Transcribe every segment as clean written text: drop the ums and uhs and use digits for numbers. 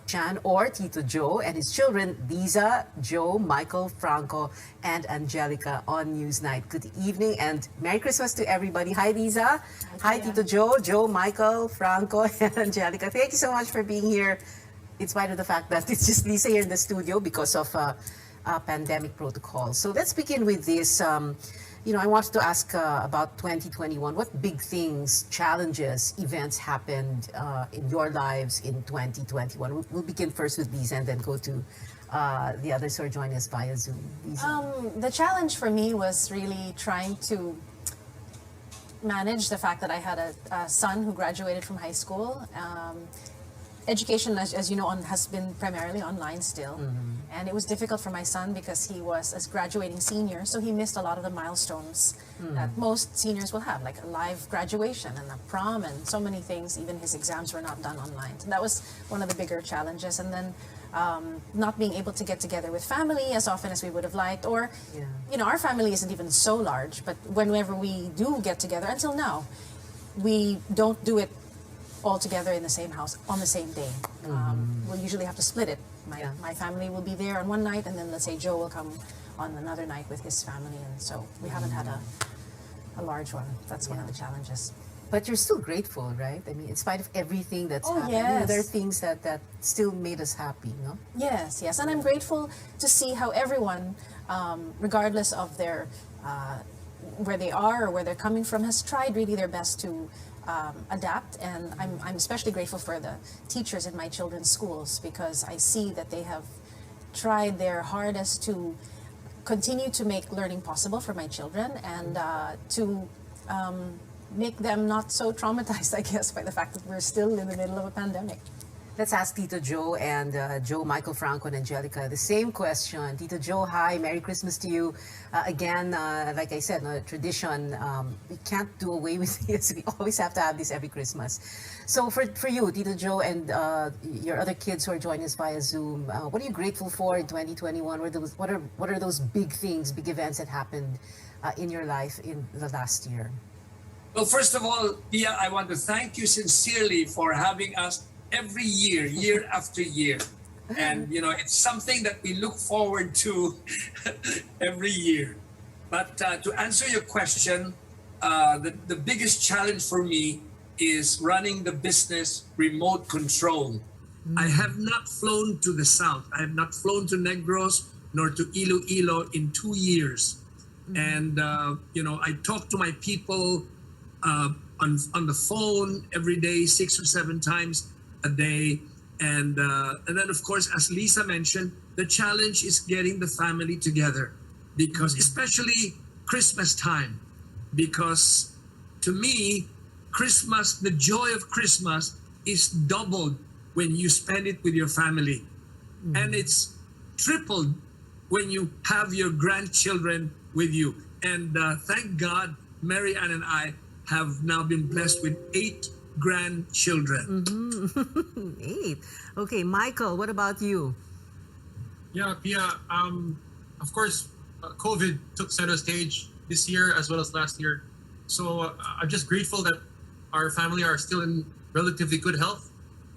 Chan or Tito Joe and his children, Liza, Joe, Michael, Franco, and Angelica on Newsnight. Good evening and Merry Christmas to everybody. Hi, Liza. Hi, Tito Joe, Joe, Michael, Franco, and Angelica. Thank you so much for being here, in spite of the fact that it's just Lisa here in the studio because of pandemic protocol. So let's begin with this. I wanted to ask about 2021. What big things, challenges, events happened in your lives in 2021? We'll begin first with Lisa and then go to the others who are joining us via Zoom. Lisa. The challenge for me was really trying to manage the fact that I had a son who graduated from high school. Education, as you know, has been primarily online still. And it was difficult for my son because he was a graduating senior, so he missed a lot of the milestones that most seniors will have, like a live graduation and a prom and so many things. Even his exams were not done online. So that was one of the bigger challenges. And then not being able to get together with family as often as we would have liked, or, our family isn't even so large, but whenever we do get together, until now, we don't do it all together in the same house on the same day. We'll usually have to split it. My family will be there on one night, and then let's say Joe will come on another night with his family, and so we haven't had a large one. That's one of the challenges. But you're still grateful, right? I mean, in spite of everything that's happened, yes. There are things that still made us happy, no? Yes, and I'm grateful to see how everyone, regardless of their where they are or where they're coming from, has tried really their best to adapt. And I'm especially grateful for the teachers in my children's schools, because I see that they have tried their hardest to continue to make learning possible for my children, and to make them not so traumatized, I guess, by the fact that we're still in the middle of a pandemic. Let's ask Tito Joe and Joe, Michael, Franco, and Angelica the same question. Tito Joe, hi, Merry Christmas to you. Again, like I said, tradition, we can't do away with this. We always have to have this every Christmas. So for you, Tito Joe, and your other kids who are joining us via Zoom, what are you grateful for in 2021? What are those big things, big events that happened in your life in the last year? Well, first of all, Pia, I want to thank you sincerely for having us every year, year after year. And, it's something that we look forward to every year. But to answer your question, the biggest challenge for me is running the business remote control. I have not flown to the south. I have not flown to Negros nor to Iloilo in 2 years. And, I talk to my people on the phone every day, 6 or 7 times a day. And then, of course, as Lisa mentioned, the challenge is getting the family together, because especially Christmas time, because to me, Christmas, the joy of Christmas is doubled when you spend it with your family. And it's tripled when you have your grandchildren with you. And thank God, Mary Ann and I have now been blessed with 8 grandchildren. 8. Okay, Michael, what about you? Yeah, Pia, of course, COVID took center stage this year as well as last year. So I'm just grateful that our family are still in relatively good health,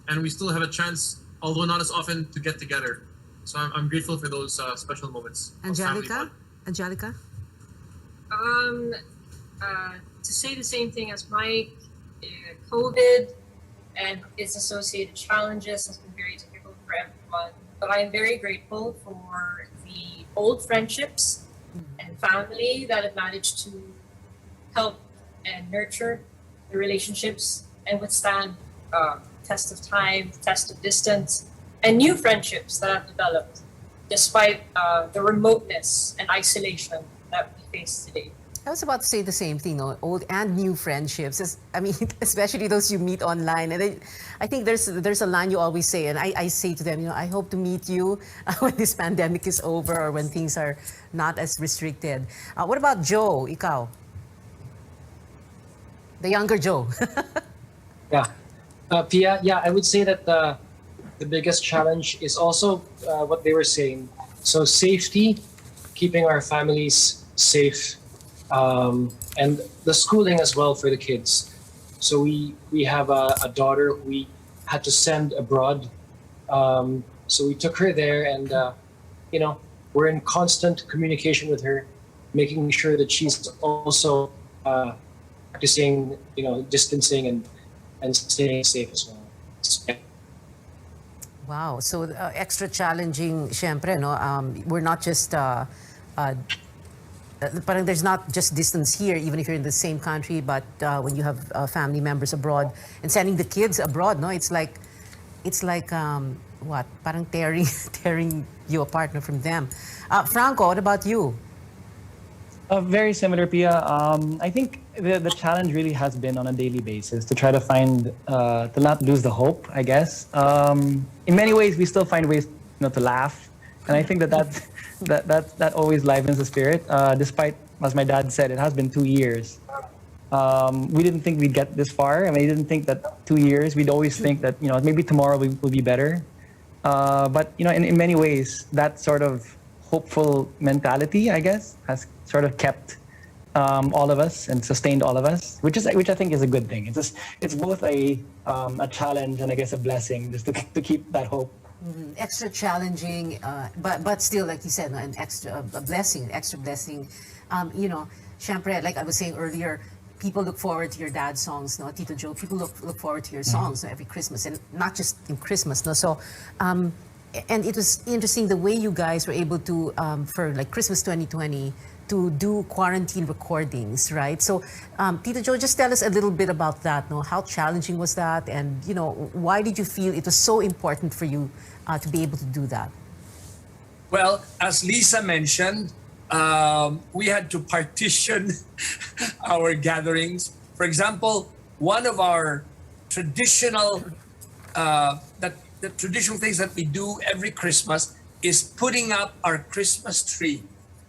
and we still have a chance, although not as often, to get together. So I'm grateful for those special moments. Angelica? Angelica? To say the same thing as Mike, COVID and its associated challenges has been very difficult for everyone. But I am very grateful for the old friendships and family that have managed to help and nurture the relationships and withstand test of time, test of distance, and new friendships that have developed despite the remoteness and isolation that we face today. I was about to say the same thing, old and new friendships. Especially those you meet online. And I think there's a line you always say, and I say to them, I hope to meet you when this pandemic is over or when things are not as restricted. What about Joe, ikaw? The younger Joe. Yeah. Pia, I would say that the biggest challenge is also what they were saying. So safety, keeping our families safe, and the schooling as well for the kids. So we have a daughter we had to send abroad So we took her there, and you know, we're in constant communication with her, making sure that she's also practicing, you know, distancing and staying safe as well. So, yeah. Wow. So extra challenging, syempre, no? We're not just parang there's not just distance here, even if you're in the same country, but when you have family members abroad and sending the kids abroad, no, it's like what? Parang tearing tearing you apart, no, from them. Franco, what about you? Very similar, Pia. I think the challenge really has been on a daily basis to try to find, to not lose the hope, I guess. In many ways, we still find ways, to laugh. And I think that always livens the spirit. Despite, as my dad said, it has been 2 years. We didn't think we'd get this far. I mean, we didn't think that 2 years, we'd always think that, maybe tomorrow will be better. But, in many ways, that sort of hopeful mentality, I guess, has sort of kept all of us and sustained all of us, which I think is a good thing. It's both a challenge and I guess a blessing, just to keep that hope. Extra challenging, but still, like you said, no, an extra blessing. Syempre, like I was saying earlier, people look forward to your dad's songs, no, Tito Joe. People look forward to your songs, no, every Christmas, and not just in Christmas, no. So, and it was interesting the way you guys were able to, for like Christmas 2020, to do quarantine recordings, right? So, Tito Joe, just tell us a little bit about that, no? How challenging was that? And, why did you feel it was so important for you to be able to do that? Well, as Lisa mentioned, we had to partition our gatherings. For example, one of our traditional the traditional things that we do every Christmas is putting up our Christmas tree.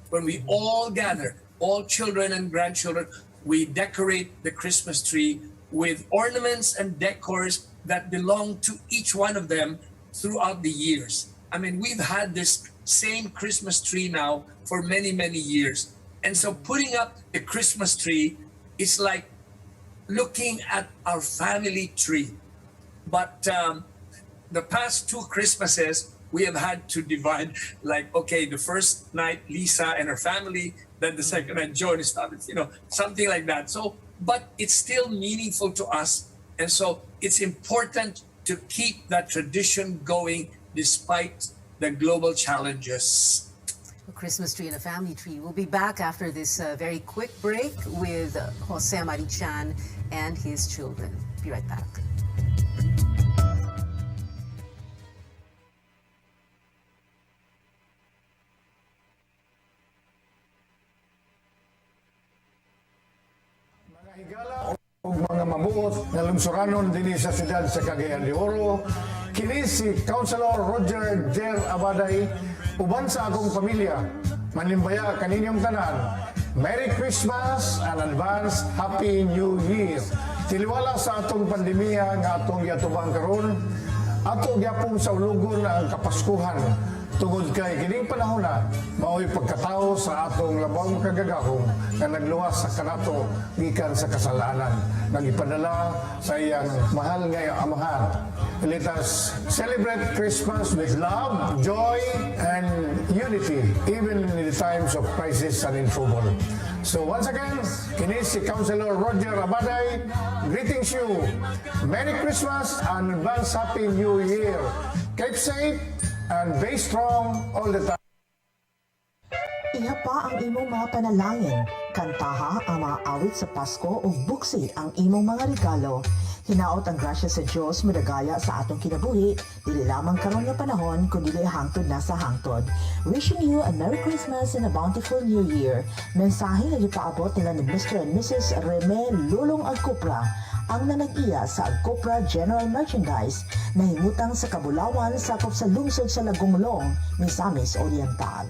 When we all gather, all children and grandchildren, we decorate the Christmas tree with ornaments and decors that belong to each one of them throughout the years. I mean, we've had this same Christmas tree now for many, many years. And so putting up the Christmas tree is like looking at our family tree. But the past 2 Christmases, we have had to divide, like, okay, the first night, Lisa and her family, then the second night, Joe and his family, something like that. So, but it's still meaningful to us. And so it's important to keep that tradition going despite the global challenges. A Christmas tree and a family tree. We'll be back after this very quick break with Jose Marichan and his children. Be right back. Higala o mga mabuot na lungsuranon dinhi sa siyudad sa Cagayan de Oro, kini si Councilor Roger Jer Abaday uban sa akong pamilya. Manlimbaya kaninyong tanan. Merry Christmas and advance Happy New Year. Tiliwala sa atong pandemya nga atong yatubang karon, ato gyapon sa ulugon ang kapaskuhan. Tungod kay kining panahon na, mao'y pagkatao sa atong labang kagagahong na nagluwas sa kanato gikan sa kasalanan, nagipadala sa iyang mahal nga amahan. Let us celebrate Christmas with love, joy, and unity, even in the times of crisis and in trouble. So once again, kini si Councilor Roger Abaday, greetings you. Merry Christmas and advance Happy New Year. Keep safe and be strong all the time. Iha pa ang imong mga panalangin, kantaha ang mga awit sa Pasko ug buksi ang imong mga regalo. Hinaot ang grasya sa Dios madagaya sa atong kinabuhi, dili lamang karon nga panahon kundi hangtod na sa hangtod. Wishing you a Merry Christmas and a bountiful New Year. Mensahe nga gipaabot nila ni Mr. and Mrs. Reme Lulong Agcopra, ang nanag-iya sa Agcopra General Merchandise na himutang sa Kabulawan sakop sa lungsod sa Lagumlong, Misamis Oriental.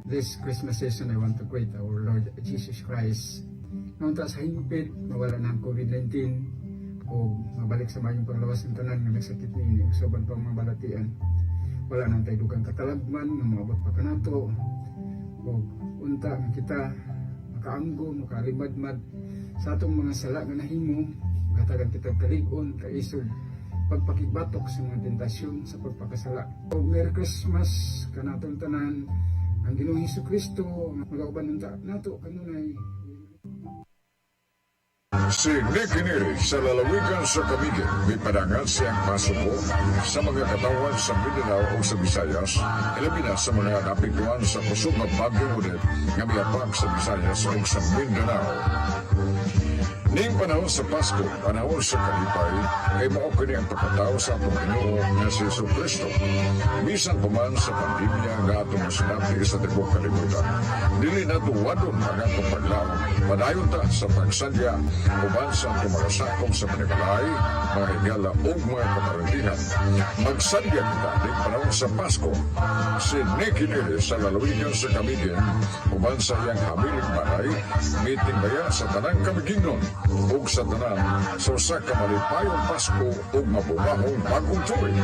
This Christmas season, I want to greet our Lord Jesus Christ. Naunta sa hingpit, mawala na ang COVID-19 o mabalik sa mayong panglawas ng tanan ng nagsakit niini o soban pang mabalatian. Wala nang tayo dugang katalagman, na maabot pa kanato o unta kita makaanggo, makalimadmad sa atong mga sala nga nahimo, gatagan kitag kaligon, kaisod, pagpakigbatok sa mga tentasyon sa pagpakasala. O Merry Christmas kanaton tanan, ang Ginoong Hesukristo magauban unta nato kanunay. Si Nicky Neri sa lalawigan sa Camiguin, may padangan siyang pasuko sa mga katawan sa Mindanao o sa Visayas, ilabi na sa mga napituan sa kusog ng Bagyong Odette nga miapag sa Visayas o sa Mindanao. Ning panahon sa Pasko, panahon sa kalipay, ay mao kini ang pagkatao sa atong Ginoo nga si Jesucristo. Bisan pa man sa pandemya nga atong masinati sa tibok kalibutan, dili na tuwadon ang atong paglaom, padayon ta sa pagsadya uban sa atong mga sakop sa panimalay, mga higala o mga kamarantihan. Magsadya kita ning panahon sa Pasko. Si Nicky Neri sa lalawigan sa Camiguin, uban sa iyang hamiling balay, meeting baya sa tanang Camiguinon ug sa tanan sa usa ka malipayong Pasko ug mabungahong bagong tuig.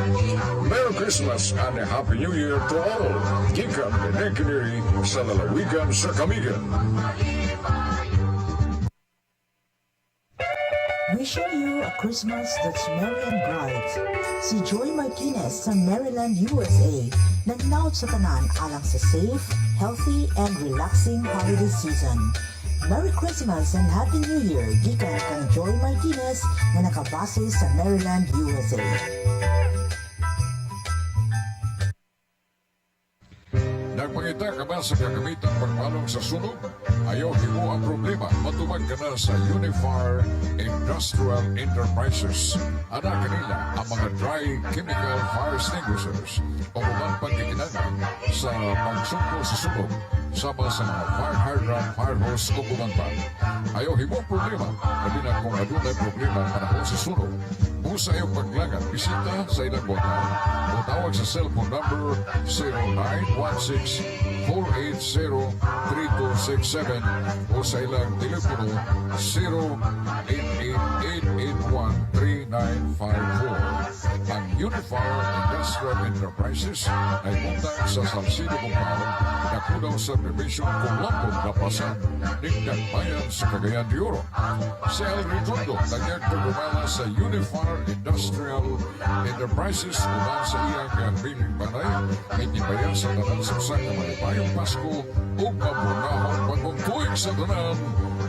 Merry Christmas and a Happy New Year to all. Gikan ni Nicky Neri sa lalawigan sa Camiguin. Wishing you a Christmas that's merry and bright. Si Joy Martinez sa Maryland, USA, nagnaot sa tanan alang sa safe, healthy, and relaxing holiday season. Merry Christmas and Happy New Year gikan kang Joy Martinez na nakabase sa Maryland, USA. Nagpangita ka ba sa kagamitan pagpalong sa sunog? Ayaw himo ang problema. Matubag ka na sa Unifar Industrial Enterprises. Ana kanila ang mga dry chemical fire extinguishers o umang pagkikinangan sa pagsugpo sa sunog sama sa mga fire hydrant, fire hose o bumantan. Ayaw himo ang problema. Pwede na kung adunay problema panahon sa sunog. Kung sa iyong paglagan, bisita sa ilang buwan o tawag sa cellphone number 0916-480-3267 o sa ilang telepono 088-881-3954. Ang Unifar Industrial Enterprises ay buntag sa Salcido Compound na kudaw sa Prevention Kumlampon na pasan ng Dagbayan sa Cagayan de Oro. Si El Redondo, tanyag pagumala sa Unifar Industrial Enterprises uman sa iyang biling banay may tibayan sa tanan sa usa ka malipayong Pasko o mabunahong bagong tuig sa tanan.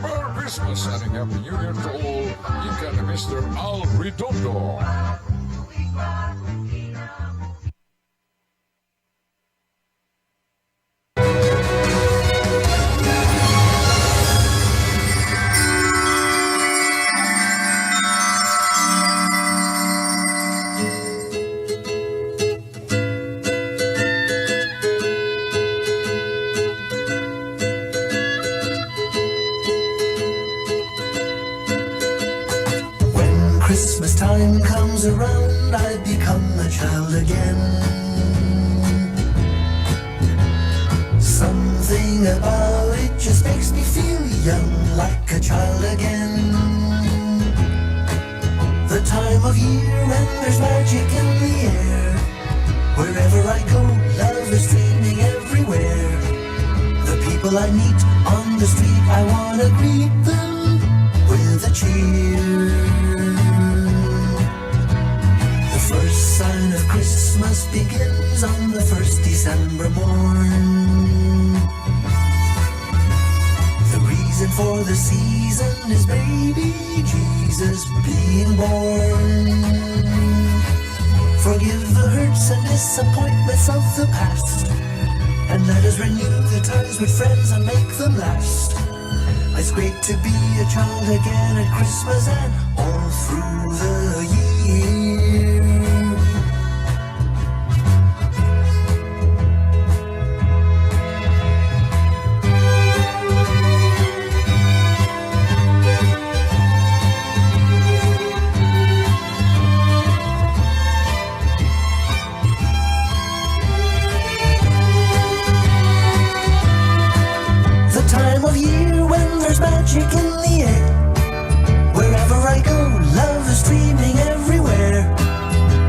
Merry Christmas and a Happy New Year to all. Ika ni Mr. Al Redondo. Christmas time comes around, I become a child again. Something about it just makes me feel young, like a child again. The time of year when there's magic in the air. Wherever I go, love is streaming everywhere. The people I meet on the street, I wanna greet them with a cheer. The first sign of Christmas begins on the first December morn. The reason for the season is baby Jesus being born. Forgive the hurts and disappointments of the past, and let us renew the ties with friends and make them last. It's great to be a child again at Christmas and all through the year. Magic in the air. Wherever I go, love is streaming everywhere.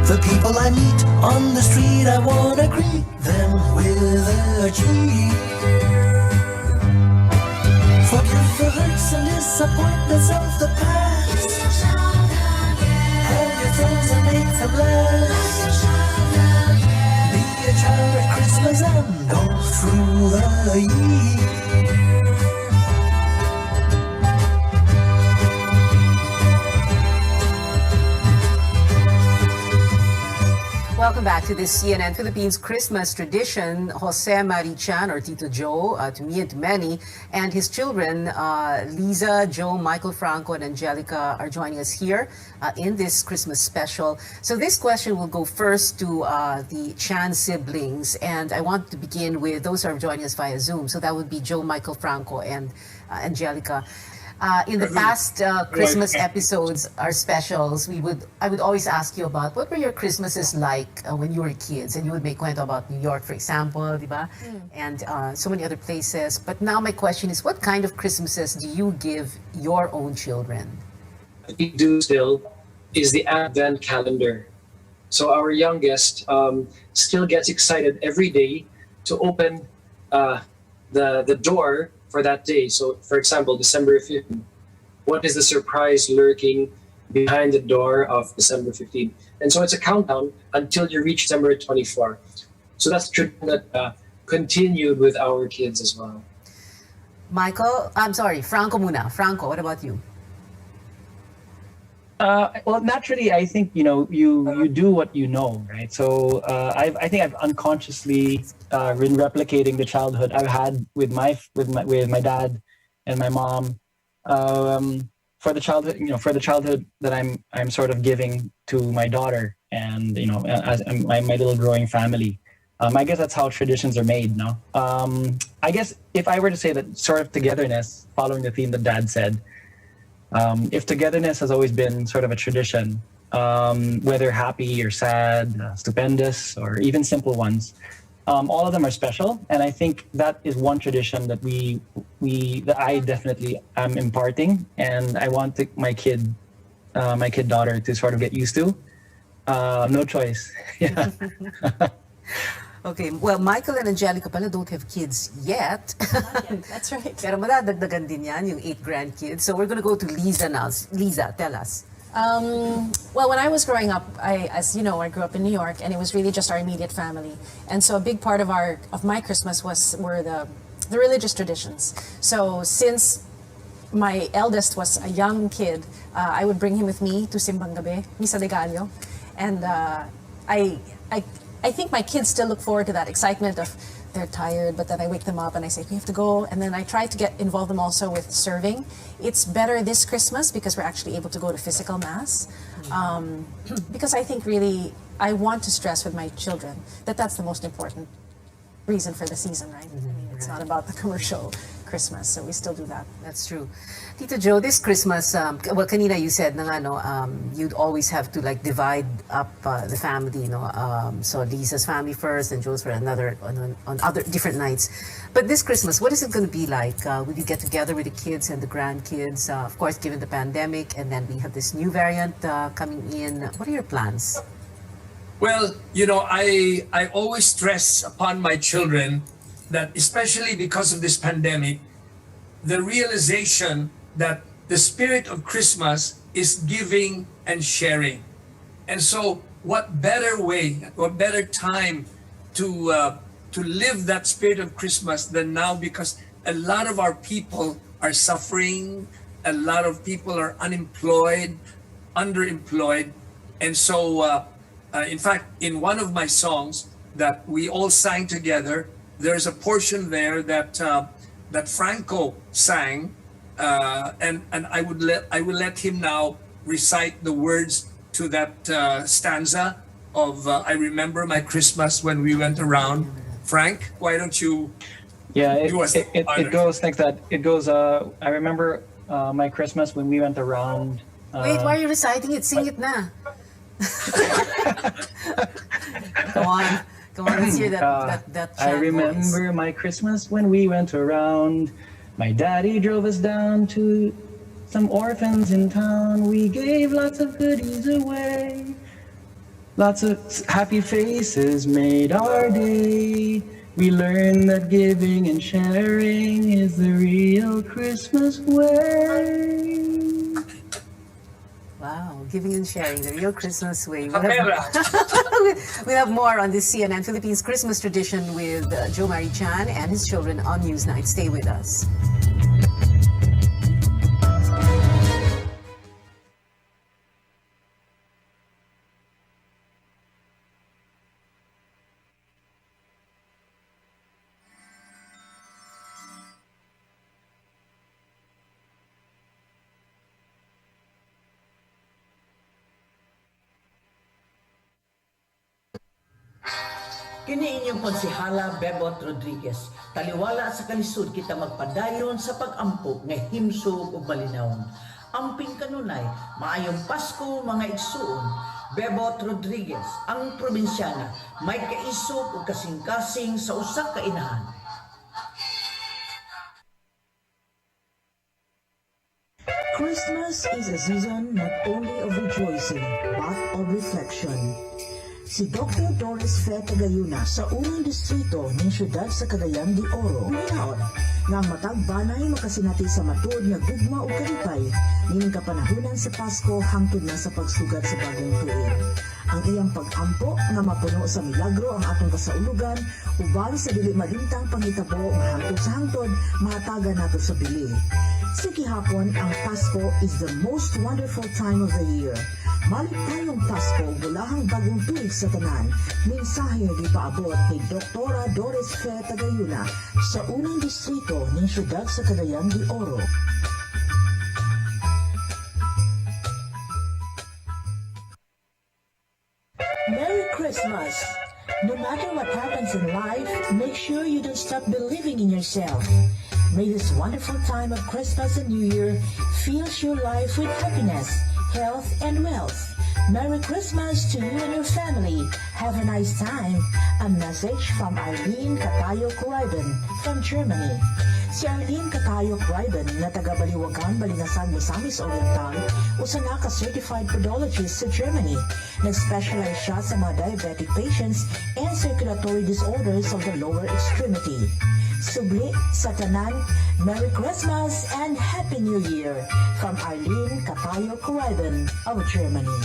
The people I meet on the street, I wanna greet them with a cheer. Forgive the hurts and disappointments of the past, friends and make them laugh. Be a child at Christmas and all through the year. Welcome back to this CNN Philippines Christmas tradition. Jose Marichan, or Tito Joe, to me and to many, and his children, Liza, Joe, Michael Franco, and Angelica, are joining us here in this Christmas special. So this question will go first to the Chan siblings, and I want to begin with those who are joining us via Zoom. So that would be Joe, Michael Franco, and Angelica. In the past Christmas episodes, our specials, I would always ask you about what were your Christmases like when you were kids, and you would make kwento about New York, for example, diba? And so many other places. But now my question is, what kind of Christmases do you give your own children? What we do still is the Advent calendar. So our youngest still gets excited every day to open the door for that day. So, for example, December 15th, what is the surprise lurking behind the door of December 15th? And so it's a countdown until you reach December 24. So that's true that continued with our kids as well. Michael, I'm sorry, Franco muna. Franco, what about you? Well, naturally, I think you do what you know, right? So I think I've unconsciously been replicating the childhood I've had with my dad and my mom for the childhood that I'm sort of giving to my daughter and as my little growing family. I guess that's how traditions are made, no? I guess if I were to say that sort of togetherness, following the theme that Dad said. If togetherness has always been sort of a tradition, whether happy or sad, stupendous, or even simple ones, all of them are special. And I think that is one tradition that that I definitely am imparting, and I want my kid daughter to sort of get used to. No choice. Yeah. Okay, well, Michael and Angelica pala don't have kids yet. That's right. Pero madadagdagan din yan, yung 8 grandkids. So we're gonna go to Liza now. Liza, tell us. Well, when I was growing up, as you know, I grew up in New York, and it was really just our immediate family. And so a big part of my Christmas were the religious traditions. So since my eldest was a young kid, I would bring him with me to Simbang Gabi, Misa de Gallo, and I think my kids still look forward to that excitement of they're tired, but then I wake them up and I say, we have to go. And then I try to involve them also with serving. It's better this Christmas because we're actually able to go to physical mass. Because I think really, I want to stress with my children that that's the most important reason for the season, right? I mean, it's not about the commercial Christmas, so we still do that. That's true. Tito Joe, this Christmas, well, kanina you said na nga, no, you'd always have to like divide up the family, so Lisa's family first and Joe's for another on other different nights. But this Christmas, what is it going to be like? Will you get together with the kids and the grandkids? Of course, given the pandemic, and then we have this new variant coming in. What are your plans? Well, I always stress upon my children that, especially because of this pandemic, the realization that the spirit of Christmas is giving and sharing. And so what better way, what better time to live that spirit of Christmas than now, because a lot of our people are suffering, a lot of people are unemployed, underemployed. And so, in fact, in one of my songs that we all sang together, there's a portion there that Franco sang, and I will let him now recite the words to that stanza of "I remember my Christmas when we went around." Frank, why don't you? Yeah, it goes like that. It goes. I remember my Christmas when we went around. Wait, why are you reciting it? Sing it na. Go on. Let's hear that I remember my Christmas when we went around. My daddy drove us down to some orphans in town. We gave lots of goodies away. Lots of happy faces made our day. We learned that giving and sharing is the real Christmas way. Wow, giving and sharing, the real Christmas way. Kapera. We'll have more on this CNN Philippines Christmas tradition with Joe Mari Chan and his children on Newsnight. Stay with us. Kini inyong konsehala Bebot Rodriguez. Taliwala sa kalisod kita magpadayon sa pag-ampo nga himsog ug malinawon. Amping kanunay, maayong Pasko mga igsuon. Bebot Rodriguez, ang probinsyana, may kaisog ug kasing-kasing sa usa ka inahan. Christmas is a season not only of rejoicing, but of reflection. Si Dr. Doris Fe Tagayuna sa unang distrito ng siyudad sa Cagayan de Oro, minaot nga ang matag banay makasinati sa matuod nga gugma o kalipay nining kapanahunan sa Pasko hangtod na sa pagsugat sa bagong tuig. Ang iyang pag-ampo nga mapuno sa milagro ang atong kasaulugan uban sa dili malintang pangitabo nga hangtod sa hangtod mahatagan nato sa bili. Sa gihapon, ang Pasko is the most wonderful time of the year. Maligtayong Pasko, bulahang bagong tuig sa tanan. Mensahe nga gipaabot ni Dr. Doris Fe Tagayuna sa unang distrito ng siyudad sa Cagayan de Oro. Merry Christmas! No matter what happens in life, make sure you don't stop believing in yourself. May this wonderful time of Christmas and New Year fills your life with happiness, health, and wealth. Merry Christmas to you and your family. Have a nice time. A message from Arlene Katayo-Kureiben from Germany. Si Arlene Katayo-Kureiben na taga-Baliwagan, Balingasan, Misamis Oriental, usa na ka-certified podologist sa Germany. Nag-specialize siya sa mga diabetic patients and circulatory disorders of the lower extremity. Subli sa tanan, Merry Christmas and Happy New Year from Arlene Katayo-Kureiben of Germany.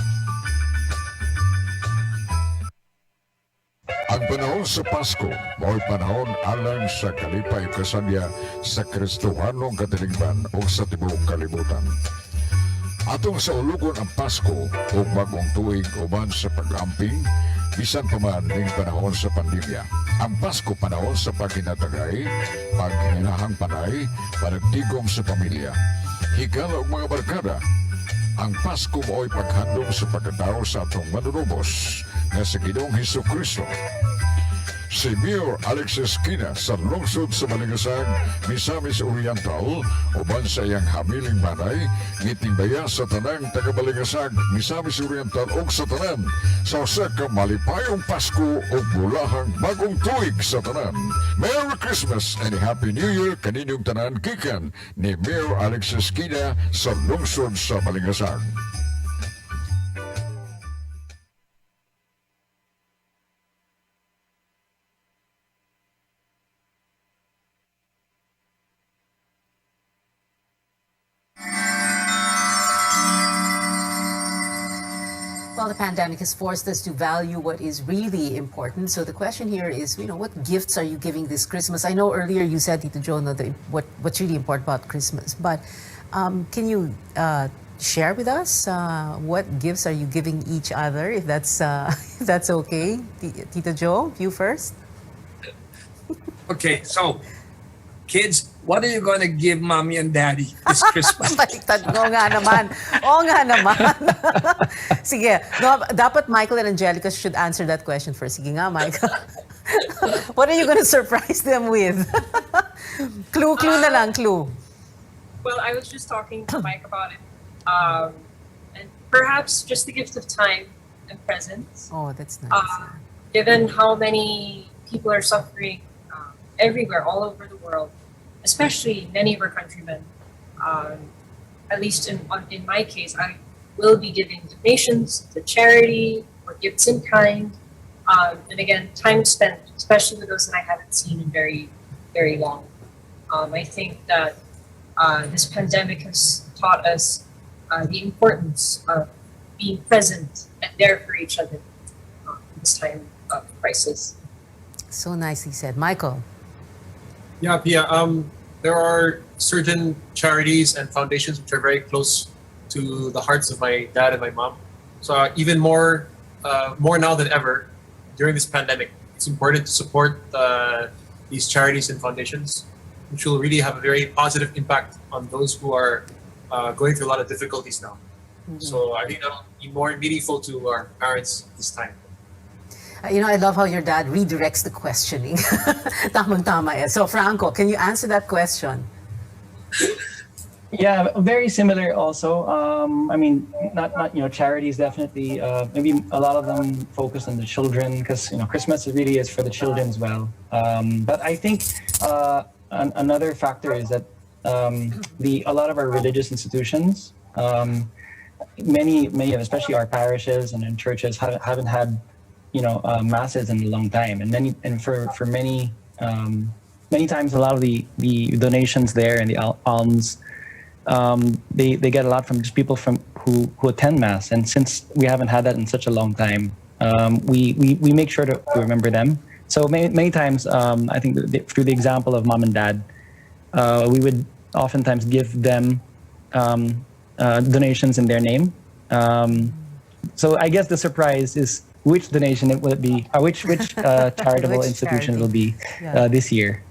Ang panahon sa Pasko, mo'y panahon alang sa kalipay kasadya sa Kristohanong katilingban o sa tibuok kalibutan. Atong sa ulugon ang Pasko o bagong tuig uban sa pag-amping, bisan pa man ning panahon sa pandemya. Ang Pasko panahon sa paghinatagay, paghinahang panay, panagtigom sa pamilya, higala og mga barkada. Ang Pasko mo'y paghandom sa pagkatao sa atong manunubos na sa Ginoong Hesukristo. Si Mayor Alexis Quina sa lungsod sa Balingasag, Misamis Oriental, uban sa iyang hamiling manay, ngitimbaya sa tanang taga-Balingasag, Misamis Oriental o sa tanan, sa usa ka malipayong Pasko o bulahang bagong tuig sa tanan. Merry Christmas and Happy New Year kaninyong tanan gikan ni Mayor Alexis Quina sa lungsod sa Balingasag. Well, the pandemic has forced us to value what is really important. So the question here is, what gifts are you giving this Christmas? I know earlier you said, Tito Joe, what's really important about Christmas. But can you share with us what gifts are you giving each other, if that's if that's okay? Tito Joe, you first. Okay, so kids, what are you gonna give mommy and daddy this Christmas? Baliktad ko nga naman. Oo nga naman. Sige. No, dapat Michael and Angelica should answer that question first. Sige nga, Michael. What are you gonna surprise them with? Clue na lang, clue. Well, I was just talking to Mike about it. And perhaps just the gift of time and presence. Oh, that's nice. Given how many people are suffering everywhere, all over the world, especially many of our countrymen, at least in my case, I will be giving donations to charity or gifts in kind. And again, time spent, especially with those that I haven't seen in very, very long. I think that this pandemic has taught us the importance of being present and there for each other in this time of crisis. So nicely said. Michael. Yeah, Pia. There are certain charities and foundations which are very close to the hearts of my dad and my mom. So even more now than ever, during this pandemic, it's important to support these charities and foundations, which will really have a very positive impact on those who are going through a lot of difficulties now. So I think that'll be more meaningful to our parents this time. I love how your dad redirects the questioning. Tamang-tama eh. So, Franco, can you answer that question? Yeah, very similar also. I mean, not charities definitely. Maybe a lot of them focus on the children because Christmas really is for the children as well. But I think another factor is that a lot of our religious institutions, many of especially our parishes and churches haven't had masses in a long time, and for many times a lot of the donations there and the alms. They get a lot from just people who attend mass, and since we haven't had that in such a long time, we make sure to remember them. So many times, I think through the example of mom and dad, we would oftentimes give them donations in their name. So I guess the surprise is which donation it will be, which charitable Which institution charity? will be this year.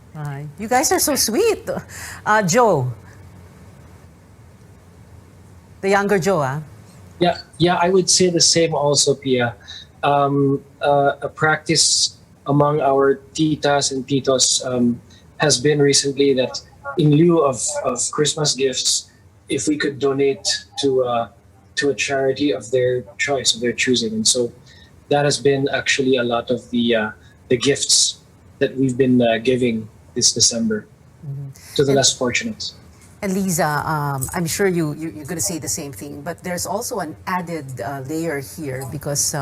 You guys are so sweet. Joe. The younger Joe, ah? Yeah, I would say the same also, Pia. A practice among our titas and titos has been recently that in lieu of Christmas gifts, if we could donate to a charity of their choice, of their choosing. And so that has been actually a lot of the gifts that we've been giving this December to the less fortunate. And Liza, I'm sure you're going to say the same thing, but there's also an added layer here because,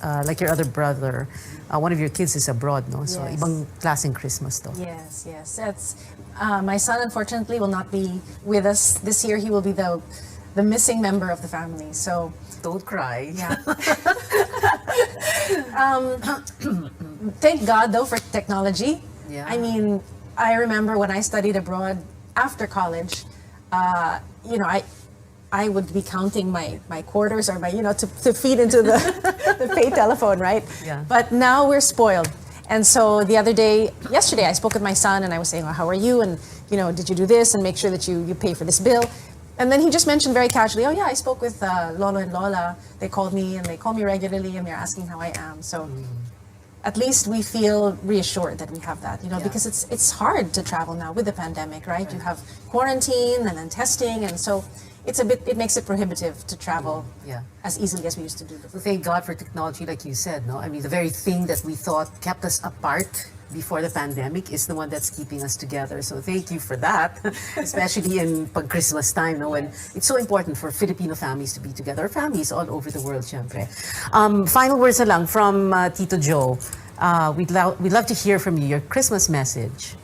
like your other brother, one of your kids is abroad, no? So Yes. ibang klaseng Christmas to. Yes. That's my son. Unfortunately, will not be with us this year. He will be the missing member of the family. So Don't cry. yeah. Thank God though for technology. Yeah. I mean, I remember when I studied abroad after college, I would be counting my quarters or my to feed into the the pay telephone, right? Yeah. But now we're spoiled. And so yesterday I spoke with my son and I was saying, well, how are you? And did you do this and make sure that you pay for this bill? And then he just mentioned very casually, oh yeah, I spoke with Lolo and Lola. They called me and they call me regularly and they're asking how I am. So at least we feel reassured that we have that, because it's hard to travel now with the pandemic, right? You have quarantine and then testing, and so it makes it prohibitive to travel as easily as we used to do So before. thank God for technology, like you said, no? I mean, the very thing that we thought kept us apart before the pandemic is the one that's keeping us together. So thank you for that, especially in Christmas time, no? And it's so important for Filipino families to be together, families all over the world, syempre. Final words na lang from Tito Joe. We'd love to hear from you, your Christmas message.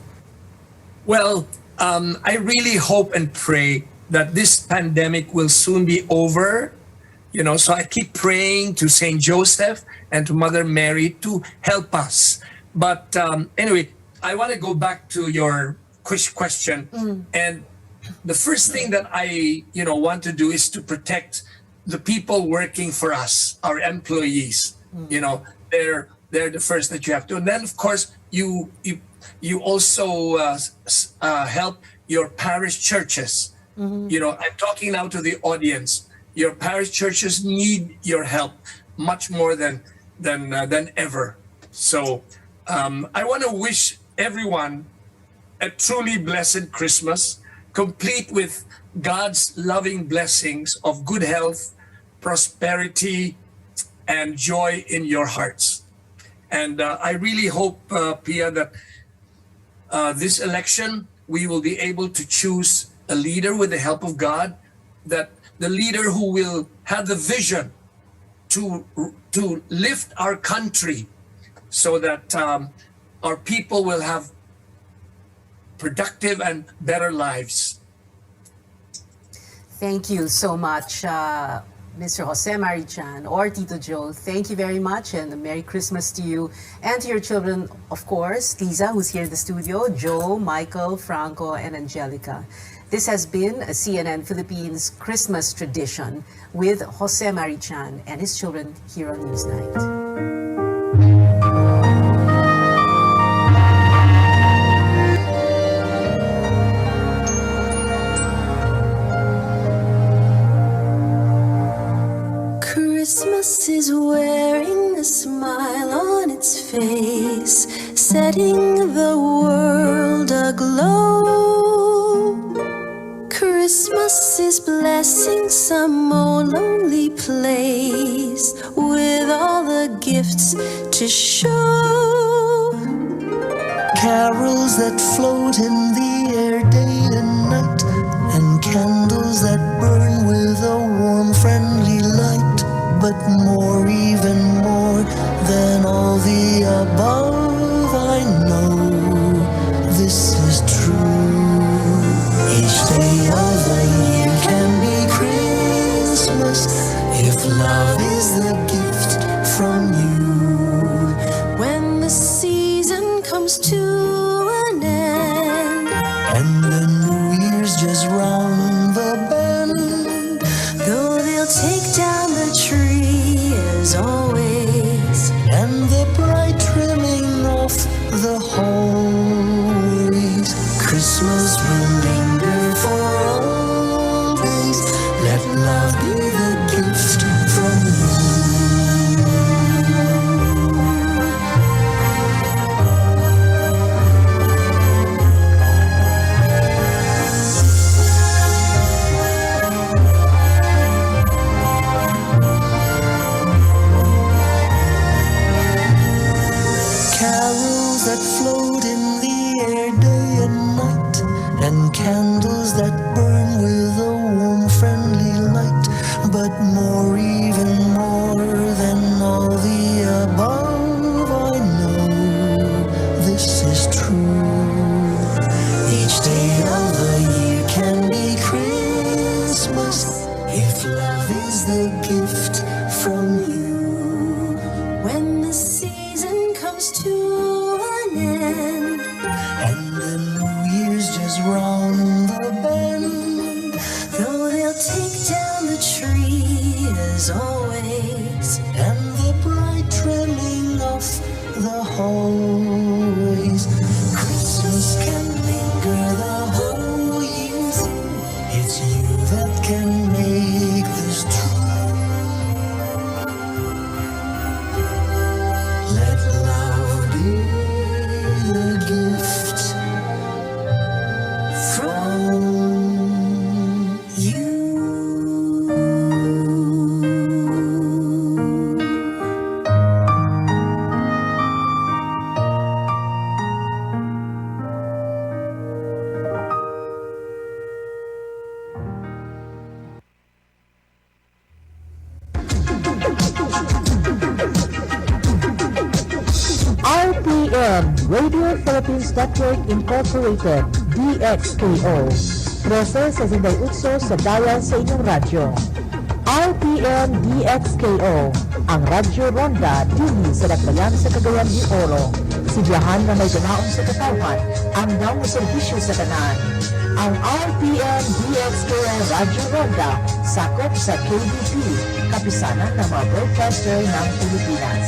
Well, I really hope and pray that this pandemic will soon be over. So I keep praying to Saint Joseph and to Mother Mary to help us. But anyway, I want to go back to your question. And the first thing that I want to do is to protect the people working for us, our employees. They're the first that you have to. And then of course you also help your parish churches. I'm talking now to the audience. Your parish churches need your help much more than ever. So I want to wish everyone a truly blessed Christmas, complete with God's loving blessings of good health, prosperity, and joy in your hearts. And I really hope, Pia, that this election, we will be able to choose a leader with the help of God, that the leader who will have the vision to lift our country so that our people will have productive and better lives. Thank you so much, Mr. Jose Marichan or Tito Joe, thank you very much and a Merry Christmas to you and to your children, of course, Liza, who's here in the studio, Joe, Michael, Franco, and Angelica. This has been a CNN Philippines Christmas tradition with Jose Marichan and his children here on Newsnight. Christmas is wearing a smile on its face, setting the world aglow. Christmas is blessing some old lonely place with all the gifts to show. Carols that float in the air day and night, and candles that burn with a warm, friendly light. But more, even more than all the above, I know this is true. Each day of the year can be Christmas if love is the gift from you. When the season comes to an end, and the New Year's just round the bend, though they'll take down the tree as always, and the bright trimming off the hallways, Christmas will linger for always. Let love be the gift from you. Carols that float in the air day and night, and candles that burn with a warm, friendly light. But more, even more than all the above, I know this is true. Each day of the year can be Christmas if love is the gift from you. when the season comes to an end, and the New Year's just round the bend, though they'll take down the tree as always, and the bright trimming off the hallways, Christmas can linger the whole year through. It's you that can make this true. Let love be the gift from you. RPN, Radio Philippines Network Incorporated, DXKO. 1368 sa dial sa inyong radyo. RPN DXKO, ang Radyo Ronda dili sa Dakbayan sa Cagayan de Oro. Sibiyahan na may ganaon sa katawan, ang daw serbisyo sa tanan. Ang RPN DXKO Radyo Ronda sakop sa KBP, kapisanan ng mga broadcaster ng Pilipinas.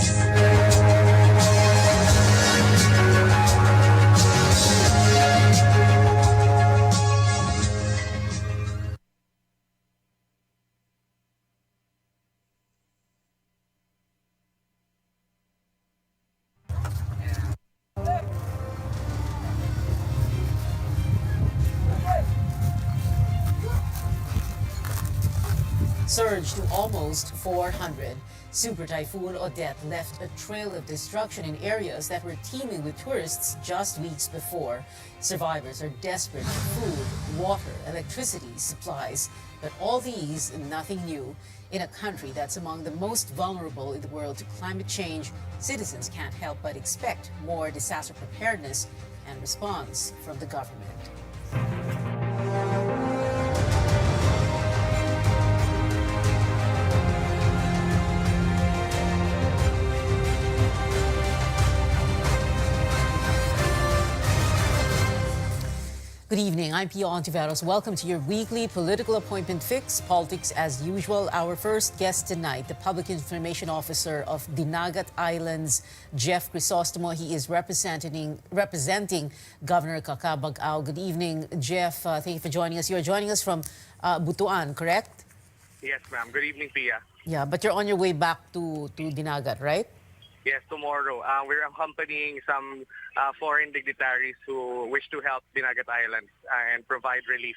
Surged to almost 400. Super Typhoon Odette left a trail of destruction in areas that were teeming with tourists just weeks before. Survivors are desperate for food, water, electricity, supplies, but all these, nothing new. In a country that's among the most vulnerable in the world to climate change, citizens can't help but expect more disaster preparedness and response from the government. Good evening. I'm Pia Ontiveros. Welcome to your weekly political appointment fix, politics as usual. Our first guest tonight, the Public Information Officer of Dinagat Islands, Jeff Crisostomo. He is representing Governor Kakabag-Ao. Good evening, Jeff. Thank you for joining us. You're joining us from Butuan, correct? Yes, ma'am. Good evening, Pia. Yeah, but you're on your way back to Dinagat, right? Yes, tomorrow. We're accompanying some foreign dignitaries who wish to help Dinagat Islands and provide relief.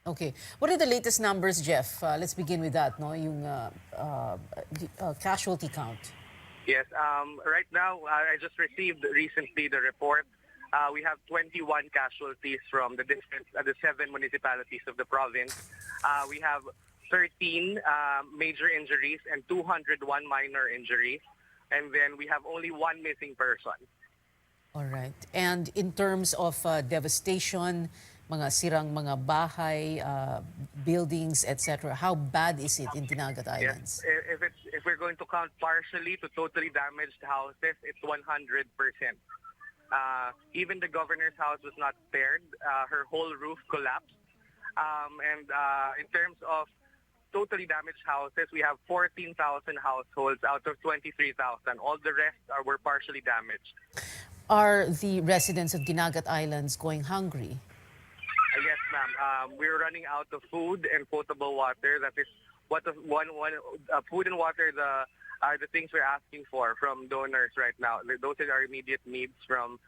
Okay. What are the latest numbers, Jeff? Let's begin with that, no? Yung casualty count. Yes. Right now, I just received recently the report. We have 21 casualties from the 7 municipalities of the province. We have 13 major injuries and 201 minor injuries. And then we have only 1 missing person. All right. And in terms of devastation, mga sirang mga bahay, buildings, etc., how bad is it in Dinagat Islands? Yes. If we're going to count partially to totally damaged houses, it's 100%. Even the governor's house was not spared. Her whole roof collapsed. And in terms of totally damaged houses, we have 14,000 households out of 23,000. All the rest were partially damaged. Are the residents of Dinagat Islands going hungry? Yes, ma'am. We're running out of food and potable water. That is food and water are the things we're asking for from donors right now. Those are our immediate needs from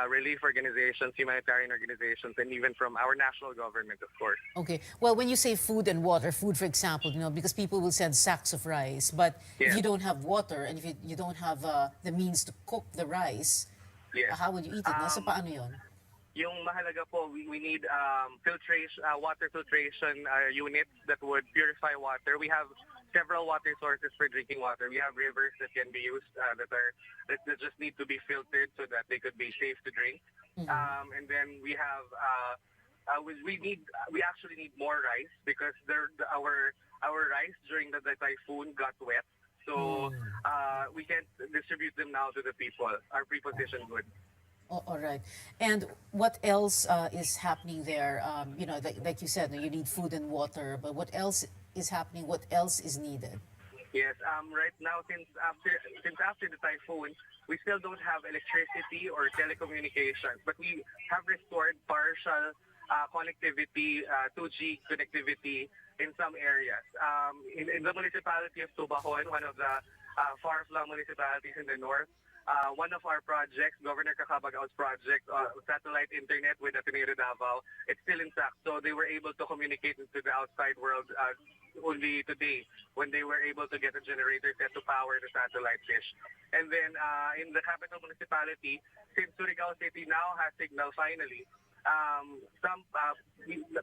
relief organizations, humanitarian organizations, and even from our national government, of course. Okay. Well, when you say food and water, food, for example, because people will send sacks of rice, but if you don't have water and if you don't have the means to cook the rice, how would you eat it? Nasa paano yun? Yung mahalaga po, we need filtration, water filtration units that would purify water. We have several water sources for drinking water. We have rivers that can be used that just need to be filtered so that they could be safe to drink. And then we have we actually need more rice because our rice during the typhoon got wet. So we can't distribute them now to the people, our prepositioned goods. Oh, all right. And what else is happening there? Like you said, you need food and water, but what else is happening? What else is needed? Yes, right now, since after the typhoon, we still don't have electricity or telecommunications, but we have restored partial connectivity, 2G connectivity in some areas. In the municipality of Tubajon, one of the far-flung municipalities in the north, one of our projects, Governor Kakabag-Ao's project, satellite internet with Ateneo de Davao, it's still intact. So they were able to communicate to the outside world only today when they were able to get a generator set to power the satellite dish. And then in the capital municipality, since Surigao City now has signal finally,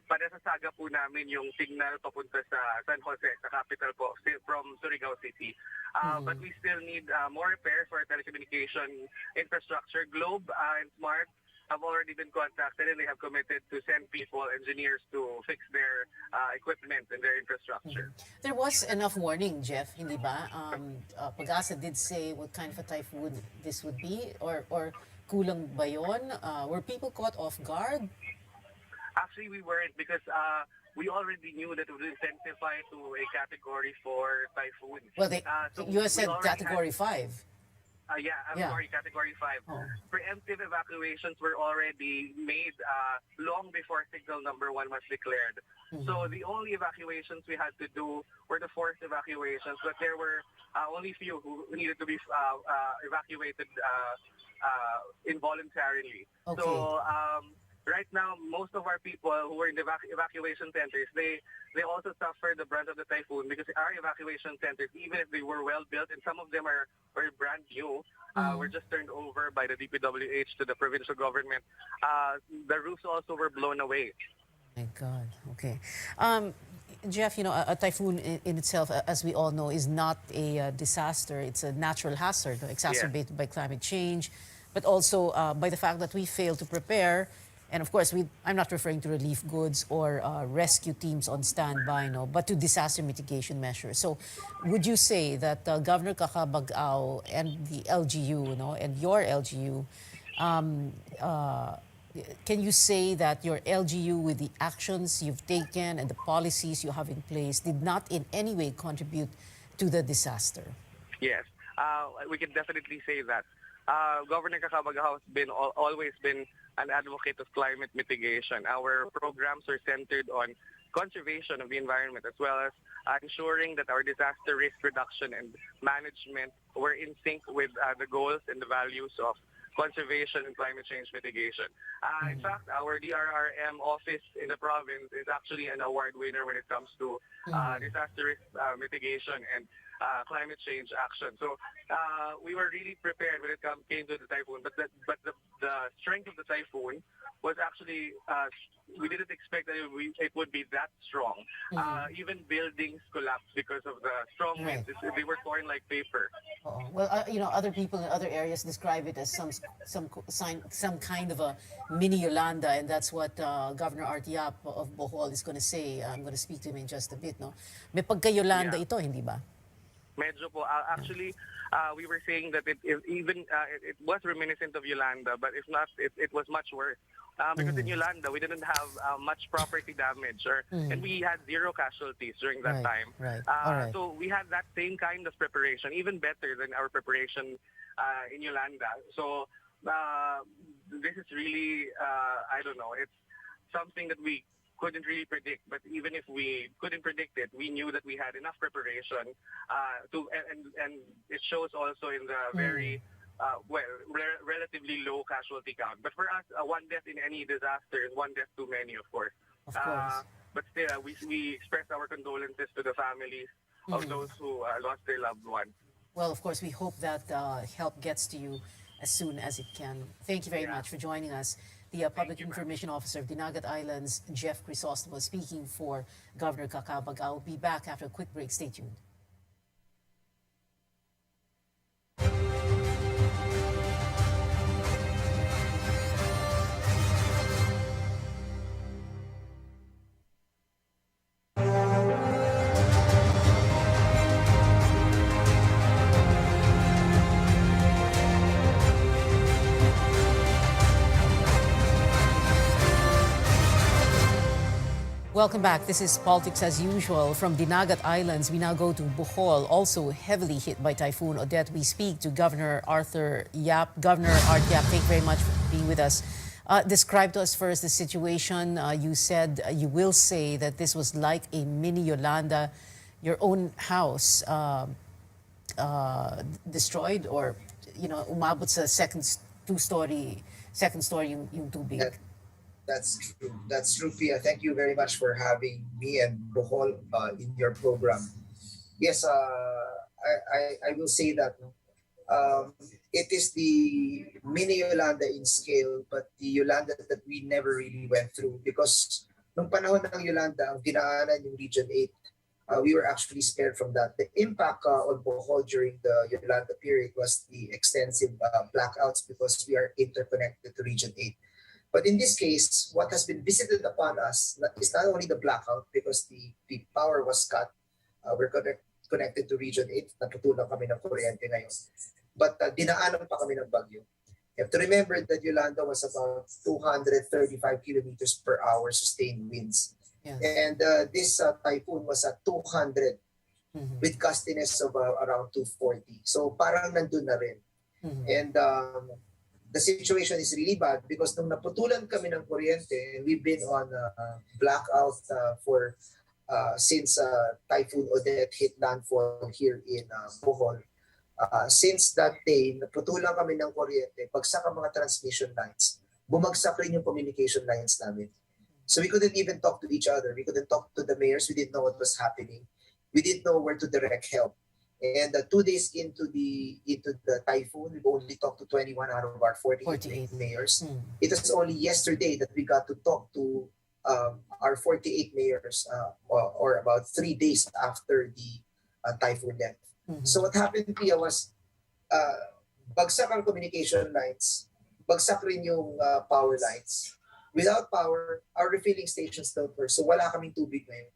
panasasaga po namin yung signal papunta sa San Jose, sa capital po, from Surigao City. But we still need more repairs for our telecommunication infrastructure. Globe and Smart have already been contacted and they have committed to send people, engineers, to fix their equipment and their infrastructure. There was enough warning, Jeff, hindi ba? Pag-asa did say what kind of a typhoon this would be, or kulang ba yun? Were people caught off guard? Actually, we weren't because we already knew that it would intensify to a Category 4 typhoon. Well, so you said Category 5. Sorry, Category 5. Preemptive evacuations were already made long before signal number 1 was declared. So the only evacuations we had to do were the forced evacuations, but there were only few who needed to be evacuated involuntarily. Okay. So right now, most of our people who were in the evacuation centers, they also suffered the brunt of the typhoon because our evacuation centers, even if they were well built, and some of them were brand new, were just turned over by the DPWH to the provincial government. The roofs also were blown away. My God. Okay. Jeff, a typhoon in itself, as we all know, is not a disaster. It's a natural hazard exacerbated by climate change, but also by the fact that we fail to prepare. And of course, I'm not referring to relief goods or rescue teams on standby, but to disaster mitigation measures. So would you say that Governor Kakabag-Ao and the LGU, and your LGU, can you say that your LGU, with the actions you've taken and the policies you have in place, did not in any way contribute to the disaster? Yes, we can definitely say that. Governor Kakabagaw has always been an advocate of climate mitigation. Our programs are centered on conservation of the environment, as well as ensuring that our disaster risk reduction and management were in sync with the goals and the values of conservation and climate change mitigation. In fact, our DRRM office in the province is actually an award winner when it comes to disaster risk mitigation and climate change action. So we were really prepared when it came to the typhoon, but the strength of the typhoon was actually, we didn't expect that it would be that strong. Even buildings collapsed because of the strong winds. They were torn like paper. Well, other people in other areas describe it as some kind of a mini Yolanda, and that's what Governor Art Yap of Bohol is going to say. I'm going to speak to him in just a bit. No, may pagka-Yolanda ito, hindi ba? Medyo po. Actually, we were saying that it was reminiscent of Yolanda, but if not, it was much worse. Because in Yolanda, we didn't have much property damage, and we had 0 casualties during that time. So we had that same kind of preparation, even better than our preparation in Yolanda. So this is really, I don't know, it's something that we couldn't really predict, but even if we couldn't predict it, we knew that we had enough preparation and it shows also in the very relatively low casualty count. But for us, one death in any disaster is one death too many, of course. But still, we express our condolences to the families of those who lost their loved ones. Well, of course, we hope that help gets to you as soon as it can. Thank you very much for joining us. The Public Information Officer of Dinagat Islands, Jeff Crisostomo, speaking for Governor Kakabagaw. Will be back after a quick break. Stay tuned. Welcome back. This is Politics as Usual. From Dinagat Islands, we now go to Bohol, also heavily hit by Typhoon Odette. We speak to Governor Arthur Yap. Governor Art Yap, thank you very much for being with us. Describe to us first the situation. You said, you will say that this was like a mini Yolanda, your own house destroyed, or, umabot sa second story yung tubig. That's true, Pia. Thank you very much for having me and Bohol in your program. Yes, I will say that it is the mini Yolanda in scale, but the Yolanda that we never really went through, because nung panahon ng Yolanda, ang dinaanan yung Region 8, we were actually spared from that. The impact on Bohol during the Yolanda period was the extensive blackouts, because we are interconnected to Region 8. But in this case, what has been visited upon us is not only the blackout, because the power was cut. We're connected to Region 8, natutunan kami ng kuryente ngayon. But dinaanan pa kami ng bagyo. You have to remember that Yolanda was about 235 kilometers per hour sustained winds. Yeah. And this typhoon was at 200 with gustiness of around 240. So parang nandun na rin. And the situation is really bad, because nung naputulan kami ng kuryente, and we've been on blackout for since Typhoon Odette hit landfall here in Bohol. Since that day, naputulan kami ng kuryente, bagsak ang mga transmission lines, bumagsak rin yung communication lines namin. So we couldn't even talk to each other. We couldn't talk to the mayors. We didn't know what was happening. We didn't know where to direct help. And 2 days into the typhoon, we've only talked to 21 out of our 48 mayors. It was only yesterday that we got to talk to our 48 mayors, or about 3 days after the typhoon left. So what happened, Pia, was bagsak ang communication lines, bagsak rin yung power lines. Without power, our refilling stations don't work. So wala kaming tubig ngayon.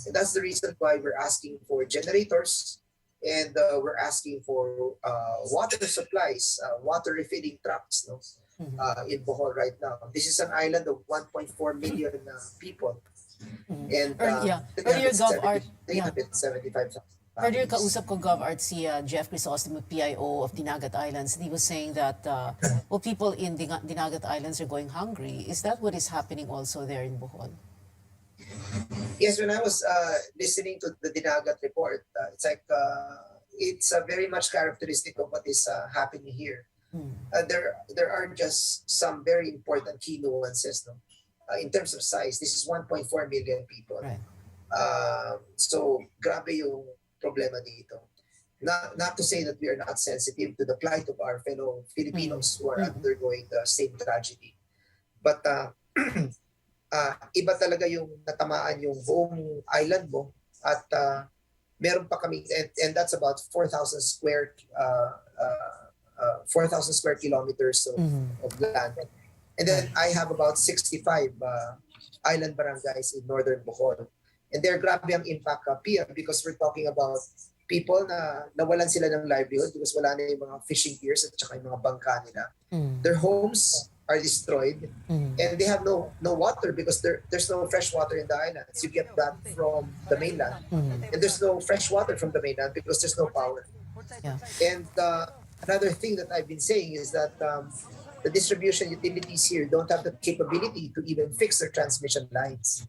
And that's the reason why we're asking for generators, and we're asking for water supplies, water refilling trucks. No? in Bohol right now. This is an island of 1.4 million people. And earlier Gov Art, 375,000. earlier kausap ko Gov Art si Jeff Crisostomo, PIO of Dinagat Islands, and he was saying that people in Dinagat Islands are going hungry. Is that what is happening also there in Bohol? Yes, when I was listening to the Dinagat report, it's like it's very much characteristic of what is happening here. There are just some very important key nuances. No? In terms of size, this is 1.4 million people. Right. So, grabe yung problema dito. Not to say that we are not sensitive to the plight of our fellow Filipinos who are undergoing the same tragedy. But iba talaga yung natamaan yung buong island mo at meron pa kami, and that's about 4,000 square kilometers of land. And then I have about 65 island barangays in northern Bohol. And they're grabe ang impact, Pia, because we're talking about people na nawalan sila ng livelihood because wala na yung mga fishing piers at saka yung mga bangka nila. Their homes are destroyed and they have no water because there's no fresh water in the islands. You get that from the mainland. And there's no fresh water from the mainland because there's no power. Yeah. And another thing that I've been saying is that the distribution utilities here don't have the capability to even fix their transmission lines.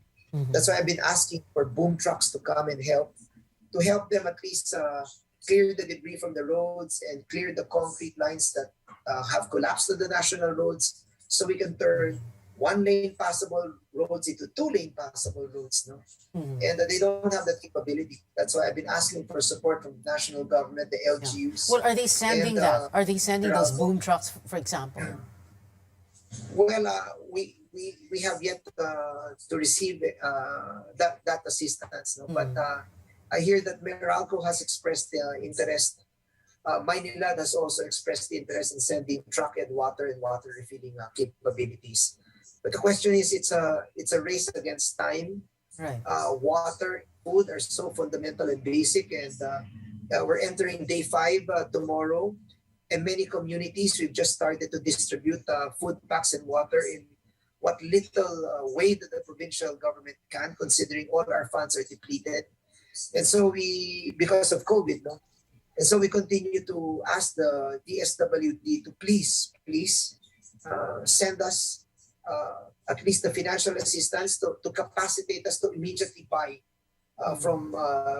That's why I've been asking for boom trucks to come and help them at least clear the debris from the roads and clear the concrete lines that have collapsed to the national roads, so we can turn one-lane passable roads into two-lane passable roads. No? And they don't have that capability. That's why I've been asking for support from the national government, the LGUs. Well, are they sending that? Are they sending those boom trucks, for example? Well, we have yet to receive that assistance. No? But I hear that Meralco has expressed interest. Maynilad has also expressed interest in sending truck and water refilling capabilities. But the question is, it's a race against time. Right. Water, food are so fundamental and basic, and we're entering day 5 tomorrow. And many communities, we've just started to distribute food packs and water in what little way that the provincial government can, considering all our funds are depleted. And so because of COVID, no? And so we continue to ask the DSWD to please send us at least the financial assistance to capacitate us to immediately buy from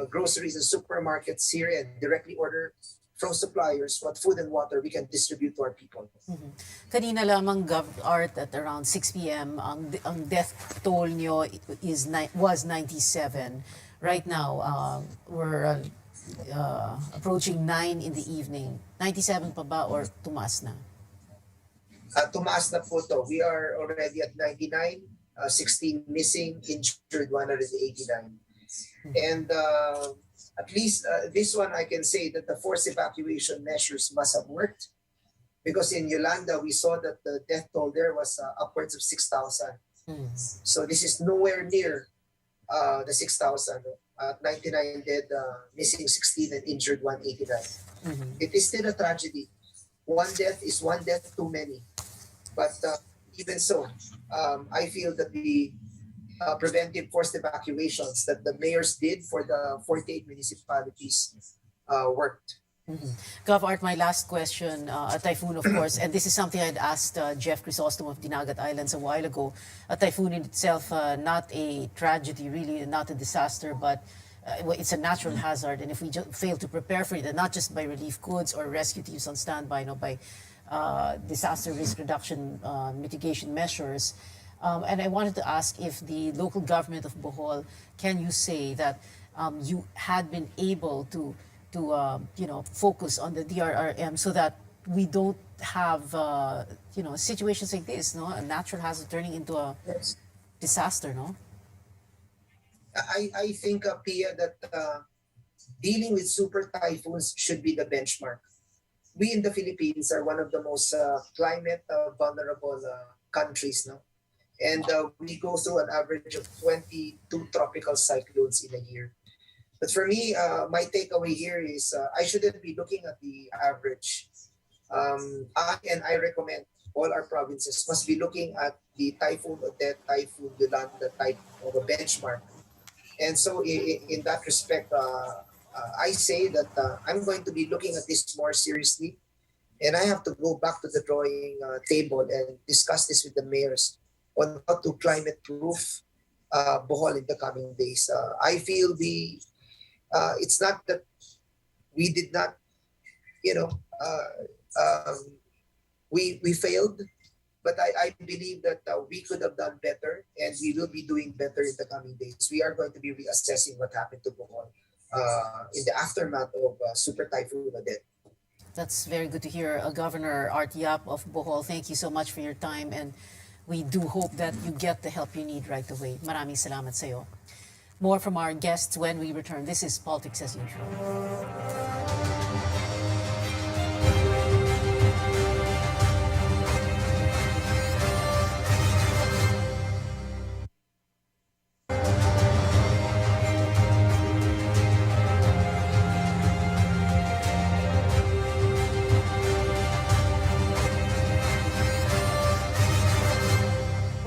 groceries and supermarkets here and directly order from suppliers what food and water we can distribute to our people. Kanina lamang Gov Art at around 6 p.m. ang death toll nyo was 97. Right now, we're approaching 9 in the evening. 97 pa ba or tumaas na? Tumaas na po to. We are already at 99, 16 missing, injured 189. And at least this one I can say that the forced evacuation measures must have worked, because in Yolanda we saw that the death toll there was upwards of 6,000. So this is nowhere near the 6,000. 99 dead, missing 16 and injured 189. It is still a tragedy. One death is one death too many. But even so, I feel that the preventive forced evacuations that the mayors did for the 48 municipalities worked. Gov Art, my last question, a typhoon, of course, and this is something I'd asked Jeff Crisostomo of Dinagat Islands a while ago. A typhoon in itself, not a tragedy, really, not a disaster, but it's a natural hazard. And if we fail to prepare for it, and not just by relief goods or rescue teams on standby, by disaster risk reduction mitigation measures. And I wanted to ask if the local government of Bohol, can you say that you had been able to focus on the DRRM so that we don't have situations like this, a natural hazard turning into a disaster, no? I think, Pia, that dealing with super typhoons should be the benchmark. We in the Philippines are one of the most climate vulnerable countries, no? And we go through an average of 22 tropical cyclones in a year. But for me, my takeaway here is I shouldn't be looking at the average. I recommend all our provinces must be looking at the Typhoon Odette, Typhoon Yolanda type of a benchmark. And so in that respect, I say that I'm going to be looking at this more seriously. And I have to go back to the drawing table and discuss this with the mayors on how to climate-proof Bohol in the coming days. I feel it's not that we did not, we failed, but I believe that we could have done better, and we will be doing better in the coming days. We are going to be reassessing what happened to Bohol in the aftermath of Super Typhoon Odette. That's very good to hear, Governor Art Yap of Bohol. Thank you so much for your time, and we do hope that you get the help you need right away. Maraming salamat sa'yo. More from our guests when we return. This is Politics as Usual.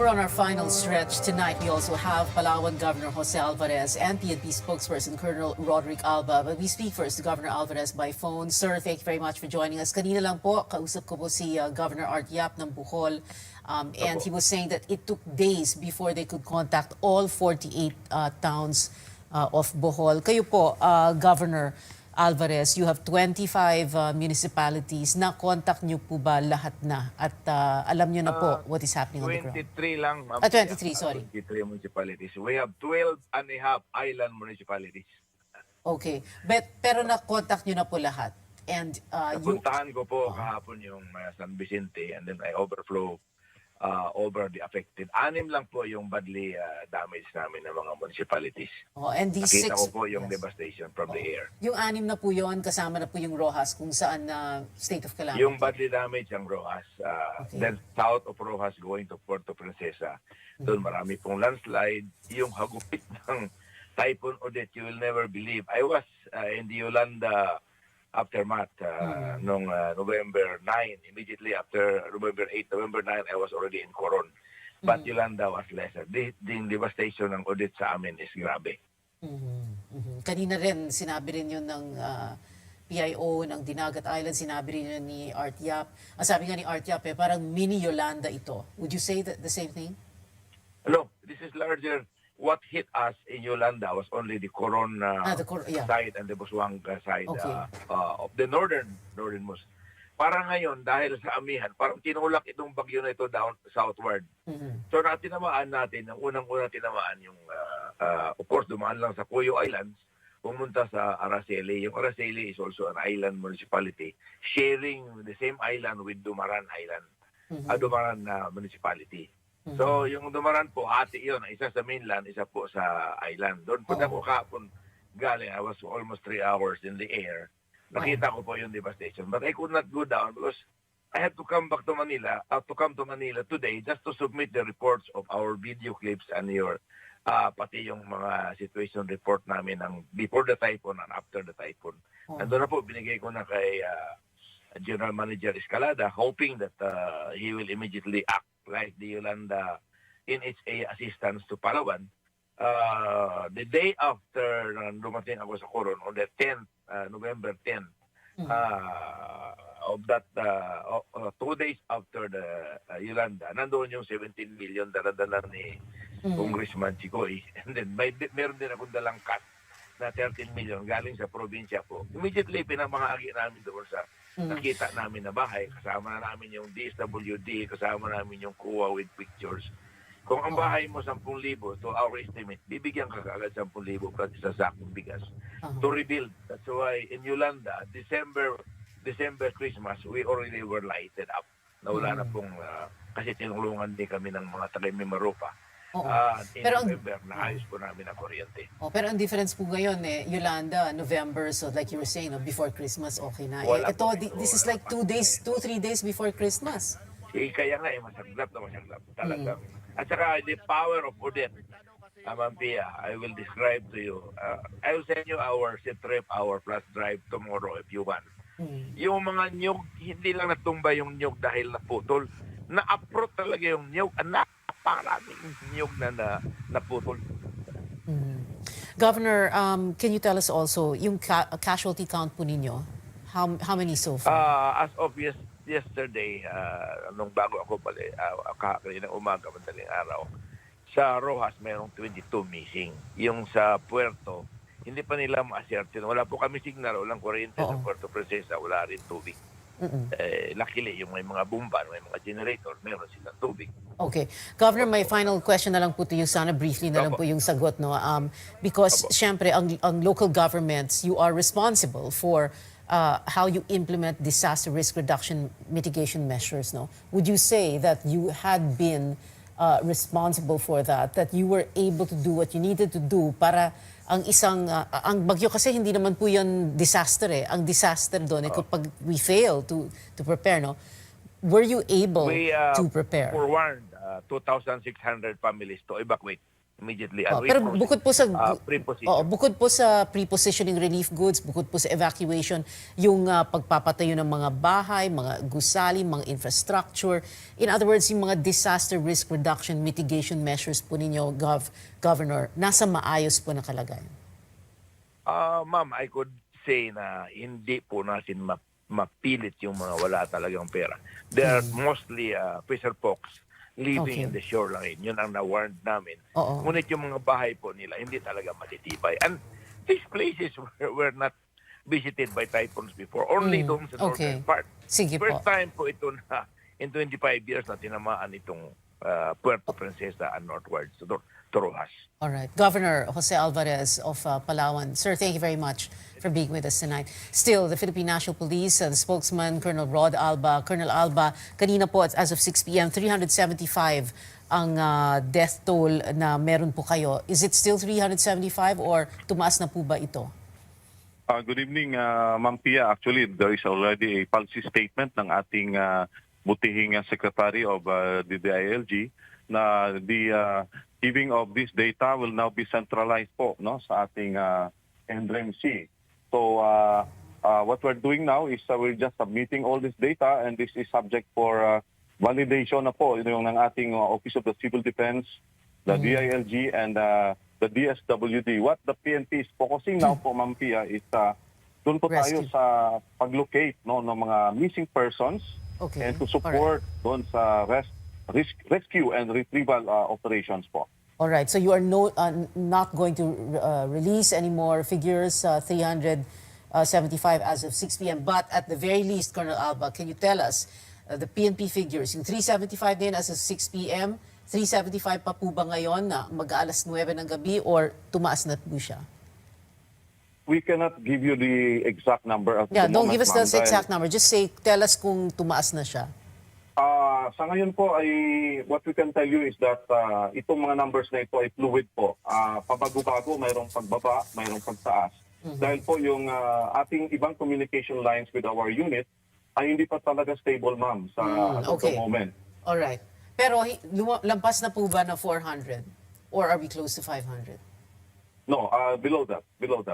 We're on our final stretch. Tonight, we also have Palawan Governor Jose Alvarez and PNP spokesperson Colonel Roderick Alba. But we speak first to Governor Alvarez by phone. Sir, thank you very much for joining us. Kanina lang po, kausap ko po si Governor Art Yap ng Bohol. And he was saying that it took days before they could contact all 48 towns of Bohol. Kayo po, Governor Alvarez, you have 25 municipalities. Na-contact niyo po ba lahat na? At alam niyo na po what is happening on the ground? 23 lang. 23, sorry. 23 municipalities. We have 12 and a half island municipalities. Okay. Pero na-contact niyo na po lahat? And Napuntahan ko po kahapon yung San Vicente, and then I overflow over the affected. 6 lang po yung badly damaged namin ng mga municipalities. And these Nakita 6... ko po yung devastation from the air. Yung 6 na po yun, kasama na po yung Rojas kung saan state of calamity. Yung badly damaged ang Rojas. Then south of Rojas going to Puerto Princesa. Doon marami pong landslide. Yung hagupit ng Typhoon Odette, you will never believe. I was in the Yolanda aftermath noong November 9. Immediately after November 8, November 9, I was already in Coron. But Yolanda was lesser. The devastation ng Odette sa amin is grabe. Kanina rin, sinabi rin yun ng PIO ng Dinagat Island, sinabi rin yun ni Art Yap. Ang sabi nga ni Art Yap, parang mini Yolanda ito. Would you say the same thing? No, this is larger. What hit us in Yolanda was only the Coron side and the Busuanga side of the northernmost. Parang ngayon, dahil sa amihan, parang tinulak itong bagyo na ito down southward. So tinamaan natin, ang unang-unang tinamaan yung, of course, dumaan lang sa Cuyo Islands, pumunta sa Araceli. Yung Araceli is also an island municipality, sharing the same island with Dumaran Island, Dumaran municipality. So, yung Dumaran po, ati yun, isa sa mainland, isa po sa island. Doon po ako kahapon galing. I was almost 3 hours in the air. Nakita ko po yung devastation. But I could not go down because I had to come back to Manila, today just to submit the reports of our video clips and your, pati yung mga situation report namin ng before the typhoon and after the typhoon. Nandun na po, binigay ko na kay General Manager Escalada, hoping that he will immediately act like the Yolanda NHA assistance to Palawan. The day after dumating ako sa Coron, on the 10th, November 10, of that 2 days after the Yolanda, nandoon yung 17 million dala-dala ni Congressman Chicoy. And then meron din akong dalang cut na 13 million galing sa probinsya po. Immediately pinamahagi namin doon sa nakita namin na bahay. Kasama na namin yung DSWD, kasama namin yung kuha with pictures. Kung ang bahay mo 10,000 to our estimate, bibigyan ka kaagad 10,000 plus sa sakong bigas to rebuild. That's why in Yolanda, December Christmas, we already were lighted up. Nawala na pong, kasi tinulungan din kami ng mga taga-Mimaropa. In November, naayos po namin ang kuryente. Pero ang difference po ngayon, Yolanda, November, so like you were saying, before Christmas, okay na. This is like 2-3 days before Christmas. Kaya nga, masaglap talagang. At saka, the power of Odette, Ma'am Pia, I will describe to you. I will send you our set trip, our flash drive tomorrow if you want. Yung mga nyug, hindi lang natumba yung nyug dahil naputol. na-uproot talaga yung niyog. Napakaraming niyog na naputol. Governor, can you tell us also yung casualty count po ninyo? How many so far? As of yesterday, nung bago ako bali, kaninang umaga, madaling araw, sa Rojas mayroong 22 missing. Yung sa Puerto, hindi pa nila ma-ascertain. Wala po kami signal, walang kuryente sa Puerto Princesa, wala rin tubig. Luckily, yung may mga bumba, may mga generator, meron silang tubig. Okay. Governor, my final question na lang po to you. Sana briefly na lang po yung sagot. No? Because, syempre, ang local governments, you are responsible for how you implement disaster risk reduction mitigation measures. No? Would you say that you had been responsible for that you were able to do what you needed to do para ang ang bagyo kasi hindi naman po yan disaster eh. Ang disaster doon eh kapag we fail to prepare, no? Were you able to prepare? We forewarned 2,600 families to evacuate immediately. Pero bukod po sa preposition. bukod po sa pre-positioning relief goods, bukod po sa evacuation, yung pagpapatayo ng mga bahay, mga gusali, mga infrastructure, in other words, yung mga disaster risk reduction mitigation measures po ninyo, Governor, nasa maayos po na kalagayan? Ma'am, I could say na hindi po natin mapilit yung mga wala talagang pera. They are mostly fisher folks living in the shoreline. Yun ang na-warned namin. Ngunit yung mga bahay po nila, hindi talaga matitibay. And these places were not visited by typhoons before. Only doon sa northern part. Sige First po. time po ito na in 25 years na tinamaan itong Puerto Princesa and northwards to Rojas. All right. Governor Jose Alvarez of Palawan. Sir, thank you very much for being with us tonight. Still, the Philippine National Police, the spokesman, Colonel Rod Alba. Colonel Alba, kanina po as of 6 p.m., 375 ang death toll na meron po kayo. Is it still 375 or tumaas na po ba ito? Good evening, Ma'am Pia. Actually, there is already a policy statement ng ating butihing Secretary of the DILG na the giving of this data will now be centralized po, no, sa ating NDRMC. So what we're doing now is we're just submitting all this data, and this is subject for validation na po yung ng ating Office of the Civil Defense, the DILG, and the DSWD. What the PNP is focusing now po, Ma'am Pia, is doon po tayo sa pag-locate, no, ng mga missing persons and to support doon sa rescue and retrieval operations po. All right. So you are not going to release any more figures, 375 as of 6 p.m. But at the very least, Colonel Alba, can you tell us the PNP figures? Yung 375 din as of 6 p.m., 375 pa po ba ngayon na mag-aalas 9 ng gabi or tumaas na po siya? We cannot give you the exact number at the moment. Don't give us the exact number. Just say, tell us kung tumaas na siya. Sa ngayon po ay what we can tell you is that itong mga numbers na ito ay fluid po. Pabago-bago, mayroong pagbaba, mayroong pagtaas. Dahil po yung ating ibang communication lines with our unit ay hindi pa talaga stable, ma'am, sa the moment. All right. Pero lampas na po ba na 400? Or are we close to 500? No, below that. Below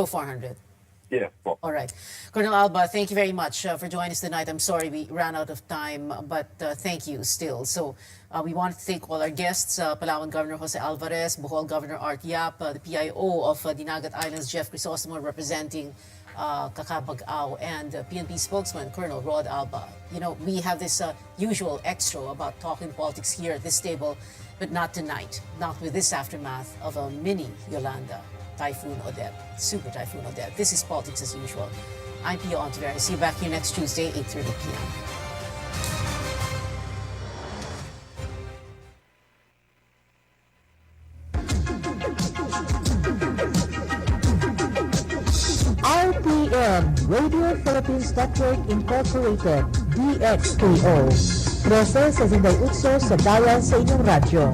400? Yeah. Po. All right. Colonel Alba, thank you very much for joining us tonight. I'm sorry we ran out of time, but thank you still. So we want to thank all our guests, Palawan Governor Jose Alvarez, Bohol Governor Art Yap, the PIO of Dinagat Islands, Jeff Crisostomo, representing Kakabag-Ao, and PNP spokesman, Colonel Rod Alba. You know, we have this usual extra about talking politics here at this table, but not tonight, not with this aftermath of a mini Yolanda. Typhoon Odette, Super Typhoon Odette. This is Politics as Usual. I'm Pia Ontiveros. See you back here next Tuesday, 8:30 p.m. RPN, Radio Philippines Network Incorporated, DXKO. 13 sa Zinday Utso sa dayan sa inyong radyo.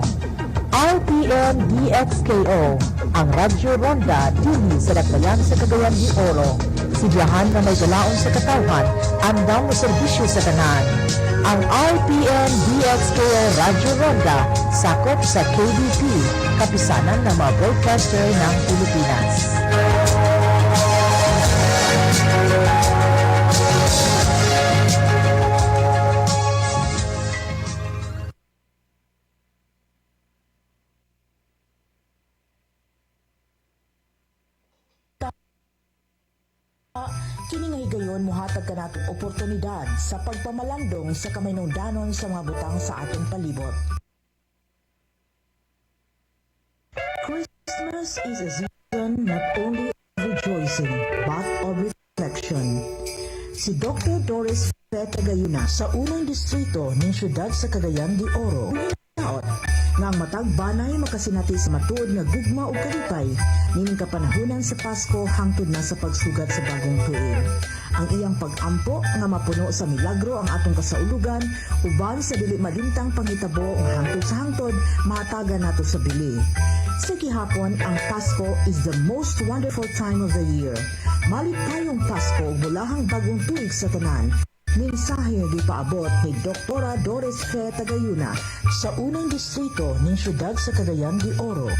RPN DXKO, ang Radyo Ronda dili sa Dakbayan sa Cagayan de Oro. Sibiyahan na may galaon sa katawhan, andam mo serbisyo sa tanan. Ang RPN DXKO Radyo Ronda sakop sa KBP, kapisanan ng mga broadcaster ng Pilipinas. gayon muhatag ka natong oportunidad sa pagpamalandong sa kamaynungdanon sa mga butang sa atong palibot. Christmas is a season not only of rejoicing but of reflection. Si Dr. Doris Fe Tagayuna sa unang distrito ng siyudad sa Cagayan de Oro hinaot nga ang matag banay makasinati sa matuod nga gugma o kalipay nining kapanahunan sa Pasko hangtod na sa pagsugat sa bagong tuig. Ang iyang pag-ampo nga mapuno sa milagro ang atong kasaulugan uban sa dili malintang panghitabo nga hangtod sa hangtod mahatagan nato sa bili. Sa gihapon, ang Pasko is the most wonderful time of the year. Malit tayong Pasko mulahang bagong tuig sa tanan. Mensahe di paabot ni Dr. Doris Fe Tagayuna sa unang distrito ng siyudad sa Cagayan de Oro.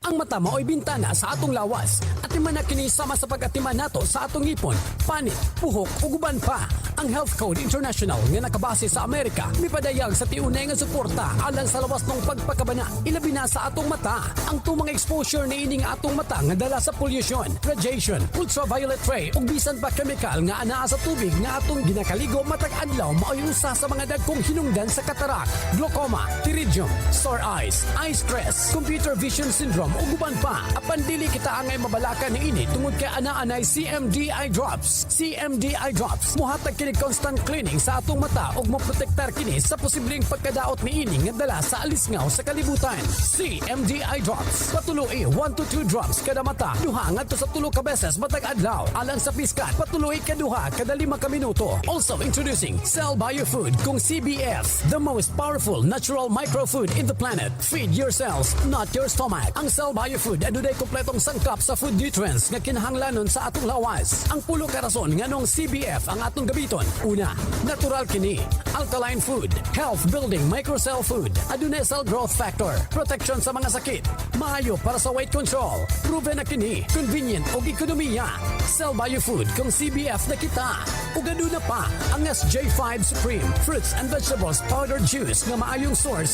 Ang mata mao'y bintana sa atong lawas at iman na kini sama sa pag-atiman nato sa atong ngipon, panit, puhok ug uban pa. Ang Health Code International nga nakabase sa Amerika mipadayag sa tiunay nga suporta alang sa lawas ng pagpakabana ilabi na sa atong mata. Ang tumang exposure ni ining atong mata nga dala sa pollution, radiation, ultraviolet ray ug bisan pa chemical nga anaa sa tubig nga atong ginakaligo matag adlaw mao'y usa sa mga dagkong hinungdan sa katarak, glaucoma, pterygium, sore eyes, eye stress, computer vision syndrome ug uban pa. Apan dili kita angay mabalakan niini tungod kay anaa-anay CMD eye drops. CMD eye drops muhatag kini constant cleaning sa atong mata ug moprotektar kini sa posibleng pagkadaot niini nga dala sa alisngaw sa kalibutan. CMD eye drops patuloy 1 to 2 drops kada mata duha ngadto sa 3 ka beses matag adlaw alang sa piskat patuloy kaduha kada 5 ka minuto. Also introducing Cell Biofood kung CBF, the most powerful natural microfood in the planet. Feed your cells, not your stomach. Ang Cell Biofood adunay kompletong sangkap sa food nutrients nga kinahanglanon sa atong lawas. Ang pulo ka rason nganong CBF ang atong gabiton. Una, natural kini, alkaline food, health building microcell food, adunay cell growth factor, protection sa mga sakit, maayo para sa weight control, proven na kini, convenient ug ekonomiya. Cell Biofood kung CBF na kita. Ug aduna pa ang SJ5 Supreme Fruits and Vegetables Powder Juice nga maayong source